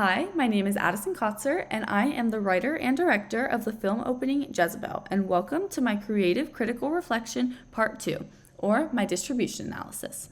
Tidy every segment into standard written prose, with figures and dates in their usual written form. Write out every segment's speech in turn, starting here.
Hi, my name is Addisyn Kostzer, and I am the writer and director of the film opening Jezebel, and welcome to my Creative Critical Reflection Part 2, or my distribution analysis.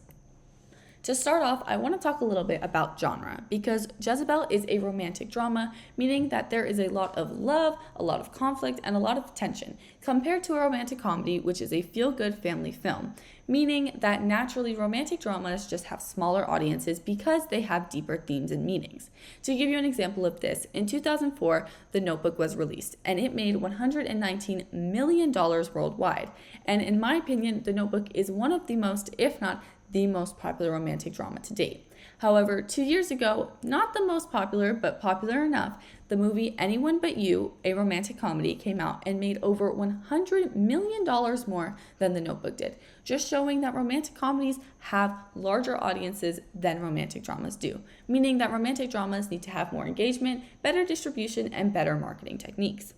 To start off, I want to talk a little bit about genre, because Jezebel is a romantic drama, meaning that there is a lot of love, a lot of conflict, and a lot of tension, compared to a romantic comedy, which is a feel-good family film, meaning that naturally romantic dramas just have smaller audiences because they have deeper themes and meanings. To give you an example of this, in 2004, The Notebook was released, and it made $119 million worldwide. And in my opinion, The Notebook is one of the most, if not the most popular romantic drama to date. However, 2 years ago, not the most popular, but popular enough, the movie Anyone But You, a romantic comedy, came out and made over $100 million more than The Notebook did, just showing that romantic comedies have larger audiences than romantic dramas do, meaning that romantic dramas need to have more engagement, better distribution, and better marketing techniques.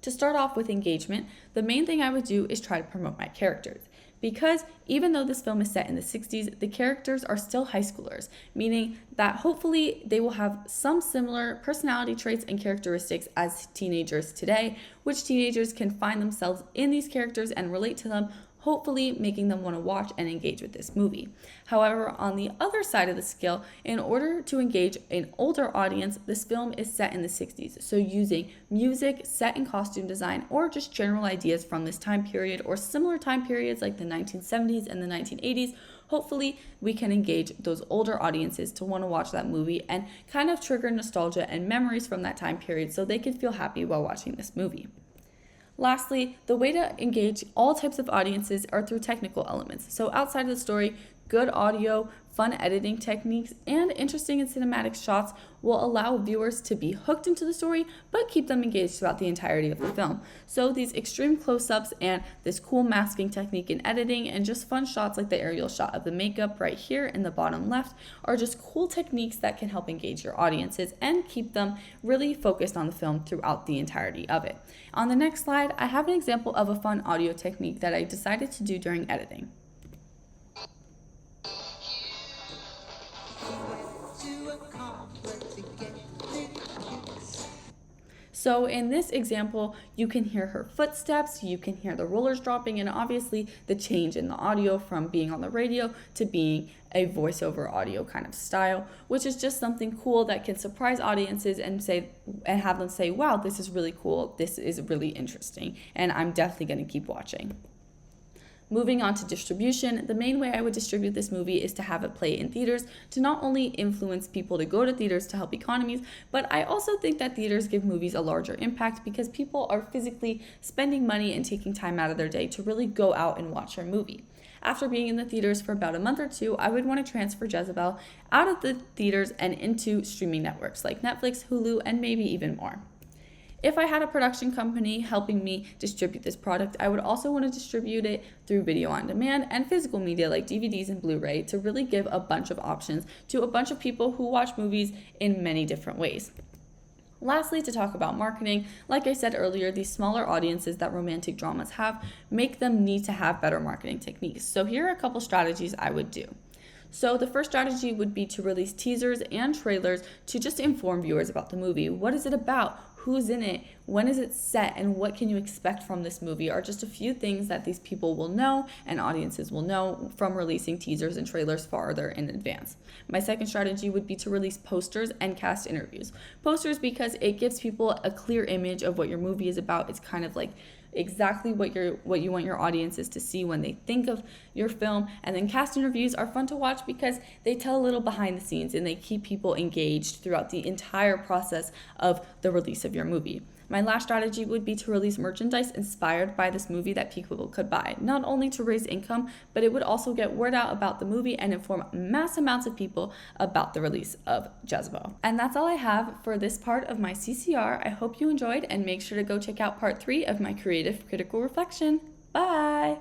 To start off with engagement, the main thing I would do is try to promote my characters. Because even though this film is set in the 60s, the characters are still high schoolers, meaning that hopefully they will have some similar personality traits and characteristics as teenagers today, which teenagers can find themselves in these characters and relate to them, hopefully making them want to watch and engage with this movie. However, on the other side of the scale, in order to engage an older audience, this film is set in the 60s, so using music, set and costume design, or just general ideas from this time period or similar time periods like the 1970s and the 1980s, hopefully we can engage those older audiences to want to watch that movie and kind of trigger nostalgia and memories from that time period so they can feel happy while watching this movie. Lastly, the way to engage all types of audiences are through technical elements. So outside of the story, good audio, fun editing techniques, and interesting and cinematic shots will allow viewers to be hooked into the story, but keep them engaged throughout the entirety of the film. So these extreme close-ups and this cool masking technique in editing and just fun shots like the aerial shot of the makeup right here in the bottom left are just cool techniques that can help engage your audiences and keep them really focused on the film throughout the entirety of it. On the next slide, I have an example of a fun audio technique that I decided to do during editing. So in this example, you can hear her footsteps, you can hear the rollers dropping, and obviously the change in the audio from being on the radio to being a voiceover audio kind of style, which is just something cool that can surprise audiences and have them say, wow, this is really cool, this is really interesting, and I'm definitely going to keep watching. Moving on to distribution, the main way I would distribute this movie is to have it play in theaters to not only influence people to go to theaters to help economies, but I also think that theaters give movies a larger impact because people are physically spending money and taking time out of their day to really go out and watch their movie. After being in the theaters for about a month or two, I would want to transfer Jezebel out of the theaters and into streaming networks like Netflix, Hulu, and maybe even more. If I had a production company helping me distribute this product, I would also want to distribute it through video on demand and physical media like DVDs and Blu-ray to really give a bunch of options to a bunch of people who watch movies in many different ways. Lastly, to talk about marketing, like I said earlier, these smaller audiences that romantic dramas have make them need to have better marketing techniques. So here are a couple strategies I would do. So the first strategy would be to release teasers and trailers to just inform viewers about the movie. What is it about? Who's in it? When is it set? And what can you expect from this movie are just a few things that these people will know and audiences will know from releasing teasers and trailers farther in advance. My second strategy would be to release posters and cast interviews. Posters because it gives people a clear image of what your movie is about. It's kind of like exactly what you want your audiences to see when they think of your film. And then cast interviews are fun to watch because they tell a little behind the scenes and they keep people engaged throughout the entire process of the release of your movie. My last strategy would be to release merchandise inspired by this movie that people could buy, not only to raise income, but it would also get word out about the movie and inform mass amounts of people about the release of Jezebel. And that's all I have for this part of my CCR. I hope you enjoyed and make sure to go check out part 3 of my creative critical reflection. Bye!